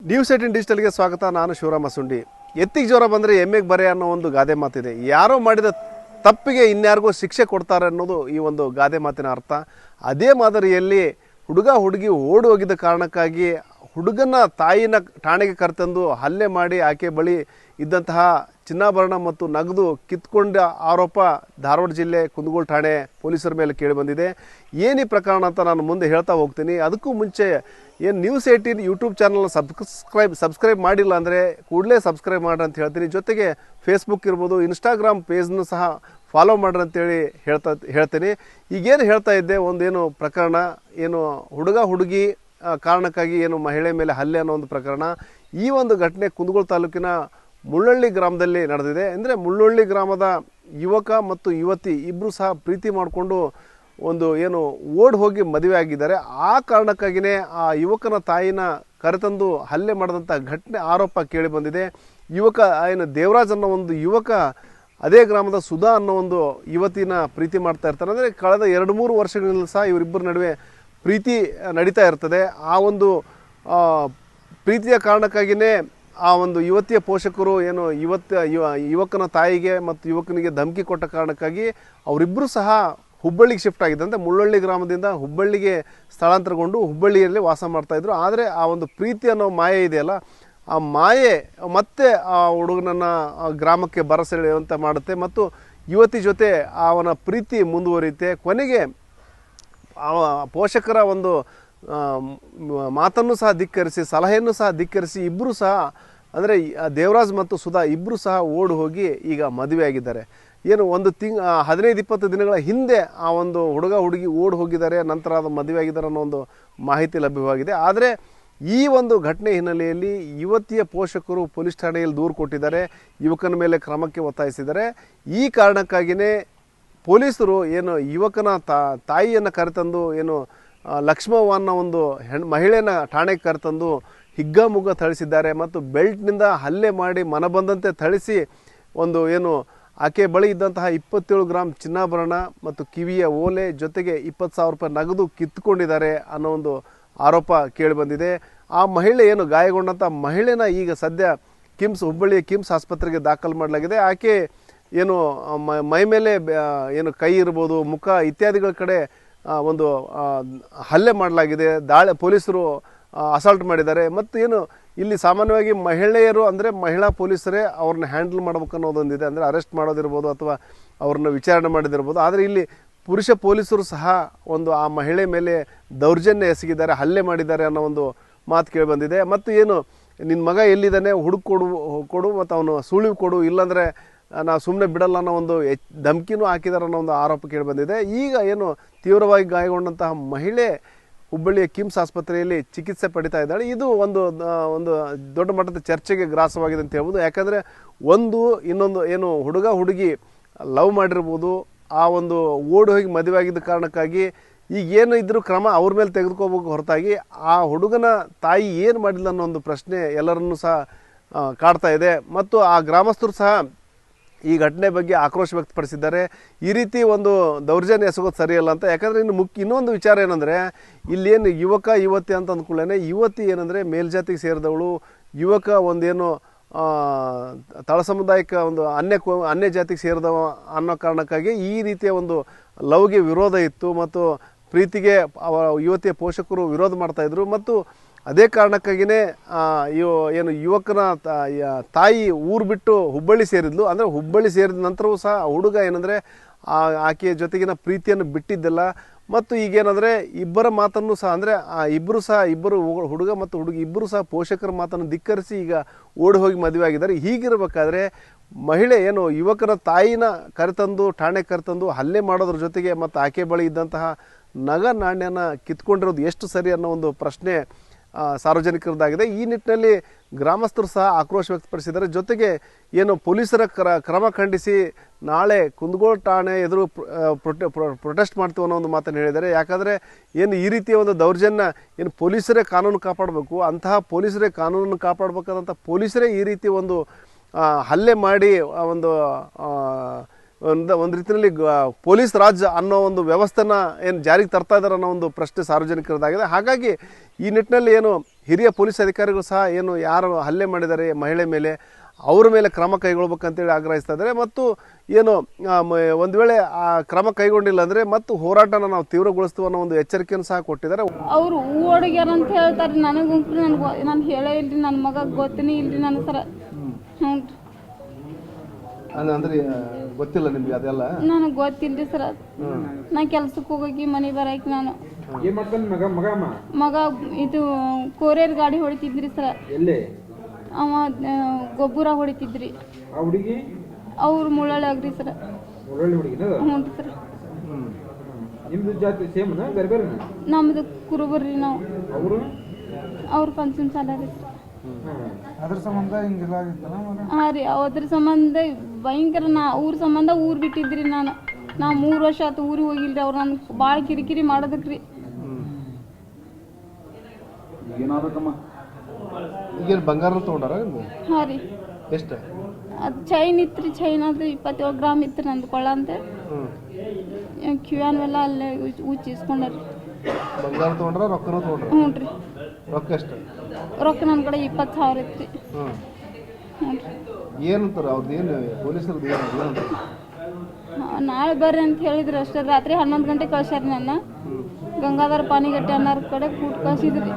News18 ಡಿಜಿಟಲ್ಗೆ ಸ್ವಾಗತ. ನಾನು ಶಿವರಾಮ ಸುಂಡಿ. ಎತ್ತಿಗೆ ಜ್ವರ ಬಂದರೆ ಎಮ್ಮೆಗೆ ಬರೆ ಅನ್ನೋ ಒಂದು ಗಾದೆ ಮಾತಿದೆ. ಯಾರೋ ಮಾಡಿದ ತಪ್ಪಿಗೆ ಇನ್ಯಾರಿಗೂ ಶಿಕ್ಷೆ ಕೊಡ್ತಾರೆ ಅನ್ನೋದು ಈ ಒಂದು ಗಾದೆ ಮಾತಿನ ಅರ್ಥ. ಅದೇ ಮಾದರಿಯಲ್ಲಿ ಹುಡುಗ ಹುಡುಗಿ ಓಡಿ ಹೋಗಿದ್ದ ಕಾರಣಕ್ಕಾಗಿ ಹುಡುಗನ ತಾಯಿನ ಠಾಣೆಗೆ ಕರೆತಂದು ಹಲ್ಲೆ ಮಾಡಿ ಆಕೆ ಬಳಿ ಇದ್ದಂತಹ ಚಿನ್ನಾಭರಣ ಮತ್ತು ನಗದು ಕಿತ್ಕೊಂಡ ಆರೋಪ ಧಾರವಾಡ ಜಿಲ್ಲೆ ಕುಂದಗೋಳ ಠಾಣೆ ಪೊಲೀಸರ ಮೇಲೆ ಕೇಳಿಬಂದಿದೆ. ಏನು ಈ ಪ್ರಕರಣ ಅಂತ ನಾನು ಮುಂದೆ ಹೇಳ್ತಾ ಹೋಗ್ತೀನಿ. ಅದಕ್ಕೂ ಮುಂಚೆ ಏನು ನ್ಯೂಸ್18 ಯೂಟ್ಯೂಬ್ ಚಾನಲ್ನ ಸಬ್ಸ್ಕ್ರೈಬ್ ಮಾಡಿಲ್ಲ ಅಂದರೆ ಕೂಡಲೇ ಸಬ್ಸ್ಕ್ರೈಬ್ ಮಾಡ್ರಿ ಅಂತ ಹೇಳ್ತೀನಿ. ಜೊತೆಗೆ ಫೇಸ್ಬುಕ್ ಇರ್ಬೋದು, ಇನ್ಸ್ಟಾಗ್ರಾಮ್ ಪೇಜ್ನು ಸಹ ಫಾಲೋ ಮಾಡ್ರಿ ಅಂತೇಳಿ ಹೇಳ್ತೀನಿ. ಈಗೇನು ಹೇಳ್ತಾ ಇದ್ದೆ, ಒಂದೇನು ಪ್ರಕರಣ, ಏನು ಹುಡುಗ ಹುಡುಗಿ ಕಾರಣಕ್ಕಾಗಿ ಏನು ಮಹಿಳೆ ಮೇಲೆ ಹಲ್ಲೆ ಅನ್ನೋ ಒಂದು ಪ್ರಕರಣ. ಈ ಒಂದು ಘಟನೆ ಕುಂದಗೋಳ ತಾಲೂಕಿನ ಮುಳ್ಳಳ್ಳಿ ಗ್ರಾಮದಲ್ಲಿ ನಡೆದಿದೆ. ಅಂದರೆ ಮುಳ್ಳಳ್ಳಿ ಗ್ರಾಮದ ಯುವಕ ಮತ್ತು ಯುವತಿ ಇಬ್ಬರು ಸಹ ಪ್ರೀತಿ ಮಾಡಿಕೊಂಡು ಒಂದು ಏನು ಓಡಿ ಹೋಗಿ ಮದುವೆ ಆಗಿದ್ದಾರೆ. ಆ ಕಾರಣಕ್ಕಾಗಿಯೇ ಆ ಯುವಕನ ತಾಯಿನ ಕರೆತಂದು ಹಲ್ಲೆ ಮಾಡಿದಂಥ ಘಟನೆ ಆರೋಪ ಕೇಳಿ ಬಂದಿದೆ. ಯುವಕ ಏನು ದೇವರಾಜ್ ಅನ್ನೋ ಒಂದು ಯುವಕ ಅದೇ ಗ್ರಾಮದ ಸುಧಾ ಅನ್ನೋ ಒಂದು ಯುವತಿನ ಪ್ರೀತಿ ಮಾಡ್ತಾ ಇರ್ತಾರೆ. ಅಂದರೆ ಕಳೆದ 2-3 ವರ್ಷಗಳಿಂದ ಸಹ ಇವರಿಬ್ಬರ ನಡುವೆ ಪ್ರೀತಿ ನಡೀತಾ ಇರ್ತದೆ. ಆ ಒಂದು ಪ್ರೀತಿಯ ಕಾರಣಕ್ಕಾಗಿಯೇ ಆ ಒಂದು ಯುವತಿಯ ಪೋಷಕರು ಏನು ಯುವಕನ ತಾಯಿಗೆ ಮತ್ತು ಯುವಕನಿಗೆ ಧಮಕಿ ಕೊಟ್ಟ ಕಾರಣಕ್ಕಾಗಿ ಅವರಿಬ್ಬರು ಸಹ ಹುಬ್ಬಳ್ಳಿಗೆ ಶಿಫ್ಟ್ ಆಗಿದ್ದೆ. ಅಂದರೆ ಮುಳ್ಳಳ್ಳಿ ಗ್ರಾಮದಿಂದ ಹುಬ್ಬಳ್ಳಿಗೆ ಸ್ಥಳಾಂತರಗೊಂಡು ಹುಬ್ಬಳ್ಳಿಯಲ್ಲಿ ವಾಸ ಮಾಡ್ತಾಯಿದ್ರು. ಆದರೆ ಆ ಒಂದು ಪ್ರೀತಿ ಅನ್ನೋ ಮಾಯೆ ಇದೆಯಲ್ಲ, ಆ ಮಾಯೆ ಮತ್ತೆ ಆ ಹುಡುಗನನ್ನು ಗ್ರಾಮಕ್ಕೆ ಬರಸೆಳೆಯುವಂತೆ ಮಾಡುತ್ತೆ ಮತ್ತು ಯುವತಿ ಜೊತೆ ಅವನ ಪ್ರೀತಿ ಮುಂದುವರಿಯುತ್ತೆ. ಕೊನೆಗೆ ಪೋಷಕರ ಒಂದು ಮಾತನ್ನು ಸಹ ಧಿಕ್ಕರಿಸಿ, ಸಲಹೆಯನ್ನು ಸಹ ಧಿಕ್ಕರಿಸಿ ಇಬ್ಬರು ಸಹ, ಅಂದರೆ ದೇವರಾಜ್ ಮತ್ತು ಸುಧಾ ಇಬ್ಬರು ಸಹ ಓಡಿ ಹೋಗಿ ಈಗ ಮದುವೆ ಆಗಿದ್ದಾರೆ. ಏನು ಒಂದು 15-20 ದಿನಗಳ ಹಿಂದೆ ಆ ಒಂದು ಹುಡುಗ ಹುಡುಗಿ ಓಡಿ ಹೋಗಿದ್ದಾರೆ, ನಂತರ ಅದು ಮದುವೆ ಆಗಿದ್ದಾರೆ ಅನ್ನೋ ಒಂದು ಮಾಹಿತಿ ಲಭ್ಯವಾಗಿದೆ. ಆದರೆ ಈ ಒಂದು ಘಟನೆ ಹಿನ್ನೆಲೆಯಲ್ಲಿ ಯುವತಿಯ ಪೋಷಕರು ಪೊಲೀಸ್ ಠಾಣೆಯಲ್ಲಿ ದೂರು ಕೊಟ್ಟಿದ್ದಾರೆ, ಯುವಕನ ಮೇಲೆ ಕ್ರಮಕ್ಕೆ ಒತ್ತಾಯಿಸಿದ್ದಾರೆ. ಈ ಕಾರಣಕ್ಕಾಗಿಯೇ ಪೊಲೀಸರು ಏನು ಯುವಕನ ತಾಯಿಯನ್ನು ಕರೆತಂದು ಏನು ಲಕ್ಷ್ಮವ್ವ ಅನ್ನೋ ಒಂದು ಮಹಿಳೆನ ಠಾಣೆಗೆ ಕರೆತಂದು ಹಿಗ್ಗಾಮುಗ್ಗ ಥಳಿಸಿದ್ದಾರೆ ಮತ್ತು ಬೆಲ್ಟ್ನಿಂದ ಹಲ್ಲೆ ಮಾಡಿ ಮನಬಂದಂತೆ ಥಳಿಸಿ ಒಂದು ಏನು ಆಕೆ ಬಳಿ ಇದ್ದಂತಹ 27 ಗ್ರಾಮ್ ಚಿನ್ನಾಭರಣ ಮತ್ತು ಕಿವಿಯ ಓಲೆ ಜೊತೆಗೆ 20,000 ರೂಪಾಯಿ ನಗದು ಕಿತ್ತುಕೊಂಡಿದ್ದಾರೆ ಅನ್ನೋ ಒಂದು ಆರೋಪ ಕೇಳಿಬಂದಿದೆ. ಆ ಮಹಿಳೆ ಏನು ಗಾಯಗೊಂಡಂಥ ಮಹಿಳೆನ ಈಗ ಸದ್ಯ ಹುಬ್ಬಳ್ಳಿಯ ಕಿಮ್ಸ್ ಆಸ್ಪತ್ರೆಗೆ ದಾಖಲು ಮಾಡಲಾಗಿದೆ. ಆಕೆ ಏನು ಮೈ ಮೇಲೆ ಏನು ಕೈ ಇರ್ಬೋದು, ಮುಖ ಇತ್ಯಾದಿಗಳ ಕಡೆ ಒಂದು ಹಲ್ಲೆ ಮಾಡಲಾಗಿದೆ. ಪೊಲೀಸರು ಅಸಾಲ್ಟ್ ಮಾಡಿದ್ದಾರೆ. ಮತ್ತು ಏನು ಇಲ್ಲಿ ಸಾಮಾನ್ಯವಾಗಿ ಮಹಿಳೆಯರು ಅಂದರೆ ಮಹಿಳಾ ಪೊಲೀಸರೇ ಅವ್ರನ್ನ ಹ್ಯಾಂಡಲ್ ಮಾಡ್ಬೇಕು ಅನ್ನೋದೊಂದಿದೆ. ಅಂದರೆ ಅರೆಸ್ಟ್ ಮಾಡೋದಿರ್ಬೋದು ಅಥವಾ ಅವ್ರನ್ನ ವಿಚಾರಣೆ ಮಾಡೋದಿರ್ಬೋದು. ಆದರೆ ಇಲ್ಲಿ ಪುರುಷ ಪೊಲೀಸರು ಸಹ ಒಂದು ಆ ಮಹಿಳೆ ಮೇಲೆ ದೌರ್ಜನ್ಯ ಎಸಗಿದ್ದಾರೆ, ಹಲ್ಲೆ ಮಾಡಿದ್ದಾರೆ ಅನ್ನೋ ಒಂದು ಮಾತು ಕೇಳಿಬಂದಿದೆ. ಮತ್ತು ಏನು ನಿನ್ನ ಮಗ ಎಲ್ಲಿದ್ದಾನೆ, ಕೊಡು ಮತ್ತು ಅವನು ಸುಳಿವು ಕೊಡು, ಇಲ್ಲಾಂದರೆ ನಾವು ಸುಮ್ಮನೆ ಬಿಡಲ್ಲ ಅನ್ನೋ ಒಂದು ಧಮಕಿನೂ ಹಾಕಿದ್ದಾರೆ ಅನ್ನೋ ಒಂದು ಆರೋಪ ಕೇಳಿಬಂದಿದೆ. ಈಗ ಏನು ತೀವ್ರವಾಗಿ ಗಾಯಗೊಂಡಂತಹ ಮಹಿಳೆ ಹುಬ್ಬಳ್ಳಿಯ ಕಿಮ್ಸ್ ಆಸ್ಪತ್ರೆಯಲ್ಲಿ ಚಿಕಿತ್ಸೆ ಪಡಿತಾ ಇದ್ದಾಳೆ. ಇದು ಒಂದು ದೊಡ್ಡ ಮಟ್ಟದ ಚರ್ಚೆಗೆ ಗ್ರಾಸವಾಗಿದೆ ಅಂತ ಹೇಳ್ಬೋದು. ಯಾಕಂದರೆ ಇನ್ನೊಂದು ಏನು ಹುಡುಗ ಹುಡುಗಿ ಲವ್ ಮಾಡಿರ್ಬೋದು, ಆ ಒಂದು ಓಡಿ ಹೋಗಿ ಮದುವೆ ಆಗಿದ್ದ ಕಾರಣಕ್ಕಾಗಿ ಈಗ ಏನು ಇದ್ರೂ ಕ್ರಮ ಅವ್ರ ಮೇಲೆ ತೆಗೆದುಕೋಬೇಕು ಹೊರತಾಗಿ ಆ ಹುಡುಗನ ತಾಯಿ ಏನು ಮಾಡಿಲ್ಲ ಅನ್ನೋ ಒಂದು ಪ್ರಶ್ನೆ ಎಲ್ಲರನ್ನೂ ಸಹ ಕಾಡ್ತಾ ಇದೆ. ಮತ್ತು ಆ ಗ್ರಾಮಸ್ಥರು ಸಹ ಈ ಘಟನೆ ಬಗ್ಗೆ ಆಕ್ರೋಶ ವ್ಯಕ್ತಪಡಿಸಿದ್ದಾರೆ. ಈ ರೀತಿ ಒಂದು ದೌರ್ಜನ್ಯ ಎಸಗೋದು ಸರಿಯಲ್ಲ ಅಂತ. ಯಾಕಂದರೆ ಇನ್ನೊಂದು ವಿಚಾರ ಏನಂದರೆ, ಇಲ್ಲೇನು ಯುವಕ ಯುವತಿ ಅಂತ ಅಂದ್ಕೊಳ್ಳೇನೆ, ಯುವತಿ ಏನಂದರೆ ಮೇಲ್ಜಾತಿಗೆ ಸೇರಿದವಳು, ಯುವಕ ಒಂದೇನು ತಳ ಸಮುದಾಯಕ್ಕೆ ಒಂದು ಅನ್ಯ ಜಾತಿಗೆ ಸೇರಿದವ ಅನ್ನೋ ಕಾರಣಕ್ಕಾಗಿ ಈ ರೀತಿಯ ಒಂದು ಲವ್ಗೆ ವಿರೋಧ ಇತ್ತು ಮತ್ತು ಪ್ರೀತಿಗೆ ಯುವತಿಯ ಪೋಷಕರು ವಿರೋಧ ಮಾಡ್ತಾಯಿದ್ರು. ಮತ್ತು ಅದೇ ಕಾರಣಕ್ಕಾಗಿಯೇ ಏನು ಯುವಕನ ತಾಯಿ ಊರು ಬಿಟ್ಟು ಹುಬ್ಬಳ್ಳಿ ಸೇರಿದ್ಲು. ಅಂದರೆ ಹುಬ್ಬಳ್ಳಿ ಸೇರಿದ ನಂತರವೂ ಸಹ ಹುಡುಗ ಏನಂದರೆ ಆಕೆಯ ಜೊತೆಗಿನ ಪ್ರೀತಿಯನ್ನು ಬಿಟ್ಟಿದ್ದಿಲ್ಲ. ಮತ್ತು ಈಗೇನಂದರೆ ಇಬ್ಬರ ಮಾತನ್ನು ಸಹ, ಅಂದರೆ ಇಬ್ಬರು ಹುಡುಗ ಮತ್ತು ಹುಡುಗಿ ಇಬ್ಬರು ಸಹ ಪೋಷಕರ ಮಾತನ್ನು ಧಿಕ್ಕರಿಸಿ ಈಗ ಓಡಿ ಹೋಗಿ ಮದುವೆ ಆಗಿದ್ದಾರೆ. ಹೀಗಿರಬೇಕಾದ್ರೆ ಮಹಿಳೆ ಏನು ಯುವಕನ ತಾಯಿನ ಕರೆತಂದು ಠಾಣೆಗೆ ಕರೆತಂದು ಹಲ್ಲೆ ಮಾಡೋದ್ರ ಜೊತೆಗೆ ಮತ್ತು ಆಕೆ ಬಳಿ ಇದ್ದಂತಹ ನಗ ನಾಣ್ಯನ ಕಿತ್ಕೊಂಡಿರೋದು ಎಷ್ಟು ಸರಿ ಅನ್ನೋ ಒಂದು ಪ್ರಶ್ನೆ ಸಾರ್ವಜನಿಕರದ್ದಾಗಿದೆ. ಈ ನಿಟ್ಟಿನಲ್ಲಿ ಗ್ರಾಮಸ್ಥರು ಸಹ ಆಕ್ರೋಶ ವ್ಯಕ್ತಪಡಿಸಿದ್ದಾರೆ. ಜೊತೆಗೆ ಏನು ಪೊಲೀಸರ ಕ್ರಮ ಖಂಡಿಸಿ ನಾಳೆ ಕುಂದಗೋಳ ಠಾಣೆ ಎದುರು ಪ್ರೊಟೆಸ್ಟ್ ಮಾಡ್ತೀವಿ ಅನ್ನೋ ಒಂದು ಮಾತನ್ನು ಹೇಳಿದ್ದಾರೆ. ಯಾಕಂದರೆ ಏನು ಈ ರೀತಿಯ ಒಂದು ದೌರ್ಜನ್ಯ ಏನು ಪೊಲೀಸರೇ ಕಾನೂನು ಕಾಪಾಡಬೇಕು, ಅಂತಹ ಪೊಲೀಸರೇ ಕಾನೂನನ್ನು ಕಾಪಾಡಬೇಕಾದಂಥ ಪೊಲೀಸರೇ ಈ ರೀತಿ ಒಂದು ಹಲ್ಲೆ ಮಾಡಿ ಒಂದು ರೀತಿಯಲ್ಲಿ ಪೊಲೀಸ್ ರಾಜ್ ಅನ್ನೋ ಒಂದು ವ್ಯವಸ್ಥೆನ ಏನು ಜಾರಿಗೆ ತರ್ತಾ ಇದ್ದಾರೆ ಅನ್ನೋ ಒಂದು ಪ್ರಶ್ನೆ ಸಾರ್ವಜನಿಕರದಾಗಿದೆ. ಹಾಗಾಗಿ ಈ ನಿಟ್ಟಿನಲ್ಲಿ ಏನು ಹಿರಿಯ ಪೊಲೀಸ್ ಅಧಿಕಾರಿಗಳು ಸಹ ಏನು ಯಾರು ಹಲ್ಲೆ ಮಾಡಿದ್ದಾರೆ ಮಹಿಳೆ ಮೇಲೆ ಅವ್ರ ಮೇಲೆ ಕ್ರಮ ಕೈಗೊಳ್ಬೇಕಂತೇಳಿ ಆಗ್ರಹಿಸ್ತಾ ಇದ್ದಾರೆ. ಮತ್ತು ಏನು ಒಂದು ವೇಳೆ ಆ ಕ್ರಮ ಕೈಗೊಂಡಿಲ್ಲ ಅಂದರೆ ಮತ್ತು ಹೋರಾಟನ ನಾವು ತೀವ್ರಗೊಳಿಸ್ತೀವಿ ಅನ್ನೋ ಒಂದು ಎಚ್ಚರಿಕೆಯನ್ನು ಸಹ ಕೊಟ್ಟಿದ್ದಾರೆ. ಅವರು ಹೂ ಹೊಡ್ಗ್ಯಾರ ಅಂತ ಹೇಳ್ತಾರೆ. ನನಗೆ ನಾನು ಹೇಳೇ ಇಲ್ರಿ, ನನ್ನ ಮಗ ಗೊತ್ತಿನೇ ಇಲ್ರಿ ನನ್ನ ಸರ. ಹ್ಞೂ ಅಂದರೆ ಗೊತ್ತಿಲ್ಲ ನಿಮ್ಗೆ ಅದೆಲ್ಲ? ನನಗೆ ಗೊತ್ತಿಲ್ರಿ ಸರ್. ನಾ ಕೆಲ್ಸಕ್ಕೆ ಹೋಗಿ ಮನೆ ಬರಕ್ಕೆ ನಾನು ಮಗ ಇದು ಕೊರಿಯರ್ ಗಾಡಿ ಹೊಡಿತಿದ್ರಿ ಸರ್. ಅವ ಗೊಬ್ಬರ ಹೊಡಿತಿದ್ರಿ. ಅವ್ರು ಮುಳ್ಳಳ್ಳಿ ಆಗ್ರಿ ಸರ್. ಹ್ಞೂ ಸರ್. ನಮ್ದು ಕುರುಬರ್ರಿ ನಾವು. ಅವ್ರು ಪಂಚಮ ಸಾಲ ರೀ ಸರ್. ಹಾಂ ರೀ, ಅದ್ರ ಸಂಬಂಧ ಭಯಂಕರ. ಊರ ಸಂಬಂಧ ಊರು ಬಿಟ್ಟಿದ್ರಿ ನಾನು. 3 ವರ್ಷ ಆಯ್ತು ಊರಿಗೆ ಹೋಗಿಲ್ರಿ. ಅವ್ರು ನನ್ಗೆ ಭಾಳ ಕಿರಿಕಿರಿ ಮಾಡೋದಕ್ಕೆ ರೀ. ಈಗೇನು ಬಂಗಾರ ತೊಗೊಂಡಾರ? ಹಾಂ ರೀ. ಎಷ್ಟು? ಅದು ಚೈನ್ ಇತ್ತು ರೀ. ಚೈನ್ ಅದು 27 ಗ್ರಾಮ್ ಇತ್ತು ನಂದು ಕೊಳ್ಳ ಅಂತ. ಕ್ಯೂಯಾನ್ವೆಲ್ಲ ಅಲ್ಲೇ ಉಚ್ಚಿಸ್ಕೊಂಡ್ರಿ. ಬಂಗಾರ ತೊಗೊಂಡ್ರ ರೊಕ್ಕನೂ ತೊಗೊಂಡ್ರ? ಹ್ಞೂ ರೀ. ರೊಕ್ಕ ಎಷ್ಟು? ರೊಕ್ಕ ನನ್ನ ಕಡೆ 20,000 ಇತ್ತು ರೀ. ಹ್ಞೂ ರೀ. ಏನಂತಾರ ಅವ್ರದ್ದು? ಏನು ಪೊಲೀಸರದ್ದು ಏನು? ನಾಳೆ ಬರ್ರಿ ಅಂತ ಹೇಳಿದ್ರು ಅಷ್ಟೇ. ರಾತ್ರಿ 11 ಗಂಟೆಗೆ ಕಳ್ಸ್ಯಾರ ನನ್ನ. ಗಂಗಾಧರ ಪಾನಿಗಟ್ಟೆ ಅನ್ನೋರ ಕಡೆ ಕೂಟ್ ಕಳ್ಸಿದ್ರಿ.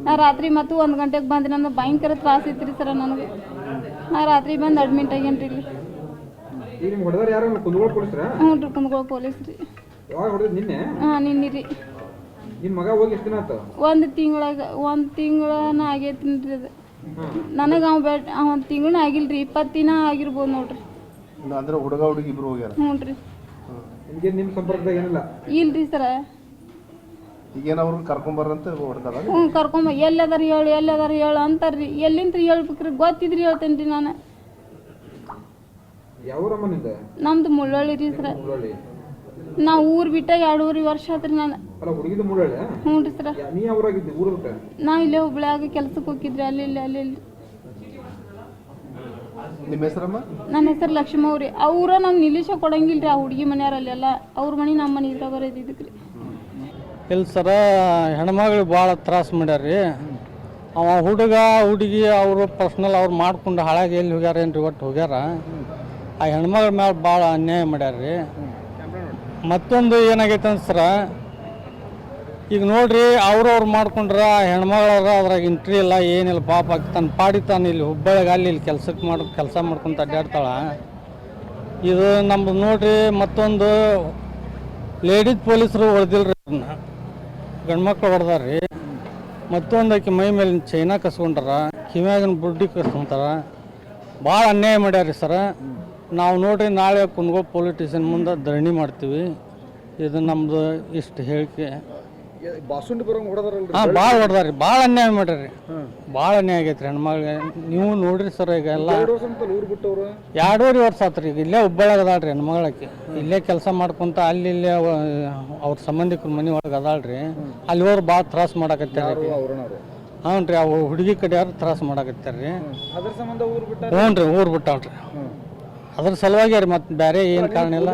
ನಾ ರಾತ್ರಿ ಮತ್ತು 1 ಗಂಟೆಗೆ ಬಂದ್ರಿ. ನಮ್ದು ಭಯಂಕರ ತ್ರಾಸ ಇತ್ತು ರೀ ಸರ ನನಗೆ. ನಾ ರಾತ್ರಿ ಬಂದು ಅಡ್ಮಿಟ್ ಆಗೇನ್ರಿ ಇಲ್ಲಿ. ಹ್ಞೂ ರೀ, ಕುಂದಗೋಳ ಪೊಲೀಸ್ ರೀ. ಹಾಂ, ನಿನ್ನೆ ರೀ. ಒಂದು ತಿಂಗಳನ ಆಗೈತಿ ರೀ ಅದು. ನನಗೆ ಅವ 1 ತಿಂಗಳನ್ನ ಆಗಿಲ್ರಿ, 20 ದಿನ ಆಗಿರ್ಬೋದು ನೋಡ್ರಿ. ಅಂದ್ರೆ ಹುಡುಗ ಹುಡುಗಿ ಇಬ್ರು ಹೋಗ್ಯಾರ? ಹ್ಞೂ ರೀ. ಇಲ್ರಿ ಸರ. ಈಗೇನು ಅವ್ರನ್ನ ಕರ್ಕೊಂಬರ್ರಂತ ಹೊಡ್ದಾರ? ಹ್ಞೂ, ಎಲ್ಲದಾರ ಹೇಳು ಅಂತಾರ್ರಿ. ಎಲ್ಲಿಂದ ಹೇಳ್ಬೇಕ್ರಿ? ಗೊತ್ತಿದ್ರಿ ಹೇಳ್ತೇನೆ ರೀ ನಾನು. ನಮ್ದು ಮುಳ್ಳಳ್ಳಿ ರೀ ಸರ. ನಾವು ಊರು ಬಿಟ್ಟ 2.5 ವರ್ಷ ಆತ್ರಿ ನಾನು. ಹ್ಞೂ ರೀ ಸರ. ನಾ ಇಲ್ಲೇ ಹುಬ್ಳ್ಯಾಗ ಕೆಲ್ಸಕ್ಕೆ ಹೋಗಿದ್ರಿ. ಅಲ್ಲಿ. ನಿಮ್ಮ ಹೆಸರಮ್ಮ? ನನ್ನ ಹೆಸರು ಲಕ್ಷ್ಮೀ ಅವ್ರಿ. ಅವ್ರ ನಾವು ನಿಲ್ಲಿಸ ಕೊಡಂಗಿಲ್ರಿ. ಆ ಹುಡುಗಿ ಮನೆಯವರಲ್ಲೆಲ್ಲ ಅವ್ರ ಮನೆ ನಮ್ಮ ಮನೆ ಇದ್ರಾಗ ಬರೋದಿದ್ದಕ್ಕೆ ರೀ. ಇಲ್ಲ ಸರ, ಹೆಣ್ಮಗಳಿಗೆ ಭಾಳ ತ್ರಾಸ ಮಾಡ್ಯಾರ್ರಿ. ಅವ ಹುಡುಗಿ ಅವರು ಪರ್ಸ್ನಲ್ ಅವ್ರು ಮಾಡ್ಕೊಂಡು ಹಾಳಾಗಿ ಎಲ್ಲಿ ಹೋಗ್ಯಾರ ಏನ್ರಿ ಒಟ್ಟು ಹೋಗ್ಯಾರ. ಆ ಹೆಣ್ಮಗಳ ಮೇಲೆ ಭಾಳ ಅನ್ಯಾಯ ಮಾಡ್ಯಾರ್ರಿ. ಮತ್ತೊಂದು ಏನಾಗೈತೆ ಅಂತ ಸರ, ಈಗ ನೋಡ್ರಿ ಅವ್ರವ್ರು ಮಾಡ್ಕೊಂಡ್ರ ಹೆಣ್ಮಗಳರ ಅದ್ರಾಗ ಇಂಟ್ರಿ ಇಲ್ಲ, ಏನಿಲ್ಲ. ಪಾಪ ತನ್ನ ಪಾಡಿ ತಾನು ಇಲ್ಲಿ ಹುಬ್ಬಳ್ಳಿಗೆ ಇಲ್ಲಿ ಕೆಲಸ ಮಾಡ್ಕೊಂತ ಅಡ್ಡಾಡ್ತಾಳ. ಇದು ನಮ್ದು ನೋಡ್ರಿ. ಮತ್ತೊಂದು ಲೇಡೀಸ್ ಪೊಲೀಸರು ಹೊಡೆದಿಲ್ರಿ, ಅವ್ರನ್ನ ಗಂಡ್ಮಕ್ಳು ಹೊಡೆದಾರ್ರಿ. ಮತ್ತೊಂದು ಆಕೆ ಮೈ ಮೇಲೆ ಚೈನಾ ಕಸ್ಕೊಂಡ್ರ, ಕಿವ್ಯಾಗಿನ ಬುಡ್ಡಿ ಕಸ್ಕೊಂತಾರ. ಭಾಳ ಅನ್ಯಾಯ ಮಾಡ್ಯಾರ್ರಿ ಸರ. ನಾವು ನೋಡ್ರಿ ನಾಳೆ ಕುಂದಗೋಳ ಪೊಲೀಸ್ ಸ್ಟೇಷನ್ ಮುಂದೆ ಧರಣಿ ಮಾಡ್ತೀವಿ. ಇದು ನಮ್ಮದು ಇಷ್ಟು ಹೇಳಿಕೆ. ಹಾಂ, ಭಾಳ ಹೊಡೆದಾರ್ರಿ, ಭಾಳ ಅನ್ಯಾಯ ಮಾಡ್ಯಾರ್ರಿ. ಭಾಳ ಅನ್ಯಾಯ ಆಗೈತ್ರಿ ಹೆಣ್ಮಗಳಿಗೆ. ನೀವು ನೋಡ್ರಿ ಸರ್, ಈಗ ಎಲ್ಲ 2.5 ವರ್ಷ ಆತ್ರಿ. ಈಗ ಇಲ್ಲೇ ಹುಬ್ಬಳ್ಳಿಯಾಗ ಅದಾಳ್ರಿ ಹೆಣ್ಮಗಳಕ್ಕೆ. ಇಲ್ಲೇ ಕೆಲಸ ಮಾಡ್ಕೊಂತ ಇಲ್ಲೇ ಅವ್ರ ಸಂಬಂಧಿಕರ ಮನೆ ಒಳಗೆ ಅದಾಳ್ರಿ. ಅಲ್ಲಿ ಹೋದ್ರೆ ಭಾಳ ತ್ರಾಸ ಮಾಡಾಕತ್ಯಾರ. ಹ್ಞೂ ರೀ, ಅವು ಹುಡುಗಿ ಕಡೆಯವ್ರು ತ್ರಾಸ ಮಾಡಾಕತ್ಯಾರ್ರಿ. ಹ್ಞೂ ರೀ, ಊರು ಬಿಟ್ಟಾಳ್ರಿ. ಅದ್ರ ಸಲುವಾಗಿ ರೀ, ಮತ್ತೆ ಬೇರೆ ಏನು ಕಾರಣ ಇಲ್ಲ.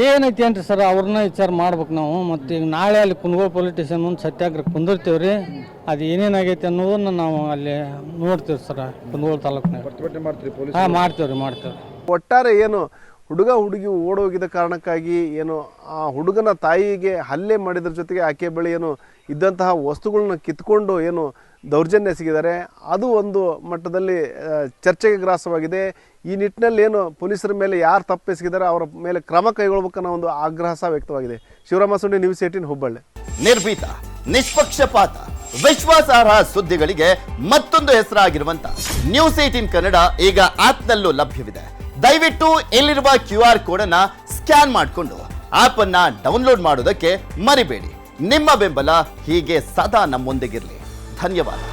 ಏನೈತಿ ಏನ್ರಿ ಸರ್, ಅವ್ರನ್ನ ವಿಚಾರ ಮಾಡ್ಬೇಕು ನಾವು. ಮತ್ತು ಈಗ ನಾಳೆ ಅಲ್ಲಿ ಕುಂದಗೋಳ ಪೊಲೀಸ್ ಸ್ಟೇಷನ್ ಮುಂದೆ ಸತ್ಯಾಗ್ರಹ ಕುಂದಿರ್ತೀವಿ ರೀ. ಅದು ಏನೇನಾಗೈತಿ ಅನ್ನೋದನ್ನ ನಾವು ಅಲ್ಲಿ ನೋಡ್ತೀವಿ ಸರ್, ಕುಂದಗೋಳ ತಾಲೂಕಿನಾಗ. ಹಾಂ, ಮಾಡ್ತೀವಿ. ಒಟ್ಟಾರೆ ಏನು ಹುಡುಗಿ ಓಡೋಗಿದ್ದ ಕಾರಣಕ್ಕಾಗಿ ಏನು ಆ ಹುಡುಗನ ತಾಯಿಗೆ ಹಲ್ಲೆ ಮಾಡಿದ್ರ ಜೊತೆಗೆ ಆಕೆ ಬಳಿ ಏನು ಇದ್ದಂತಹ ವಸ್ತುಗಳನ್ನ ಕಿತ್ಕೊಂಡು ಏನು ದೌರ್ಜನ್ಯ ಎಸಗಿದ್ದಾರೆ. ಅದು ಒಂದು ಮಟ್ಟದಲ್ಲಿ ಚರ್ಚೆಗೆ ಗ್ರಾಸವಾಗಿದೆ. ಈ ನಿಟ್ಟಿನಲ್ಲಿ ಏನು ಪೊಲೀಸರ ಮೇಲೆ ಯಾರು ತಪ್ಪೆಸಗಿದ್ದಾರೆ ಅವರ ಮೇಲೆ ಕ್ರಮ ಕೈಗೊಳ್ಳಬೇಕನ್ನೋ ಒಂದು ಆಗ್ರಹ ಸಹ ವ್ಯಕ್ತವಾಗಿದೆ. ಶಿವರಾಮ ಸುಂಡಿ, ನ್ಯೂಸ್ 18 ಹುಬ್ಬಳ್ಳಿ. ನಿರ್ಭೀತ, ನಿಷ್ಪಕ್ಷಪಾತ, ವಿಶ್ವಾಸಾರ್ಹ ಸುದ್ದಿಗಳಿಗೆ ಮತ್ತೊಂದು ಹೆಸರಾಗಿರುವಂತ ನ್ಯೂಸ್ 18 ಕನ್ನಡ ಈಗ ಆಪ್ನಲ್ಲೂ ಲಭ್ಯವಿದೆ. ದಯವಿಟ್ಟು ಇಲ್ಲಿರುವ QR ಕೋಡ್ ಅನ್ನ ಸ್ಕ್ಯಾನ್ ಮಾಡಿಕೊಂಡು ಆಪ್ ಅನ್ನ ಡೌನ್ಲೋಡ್ ಮಾಡೋದಕ್ಕೆ ಮರಿಬೇಡಿ. ನಿಮ್ಮ ಬೆಂಬಲ ಹೀಗೆ ಸದಾ ನಮ್ಮೊಂದಿಗಿರಲಿ. ಧನ್ಯವಾದ.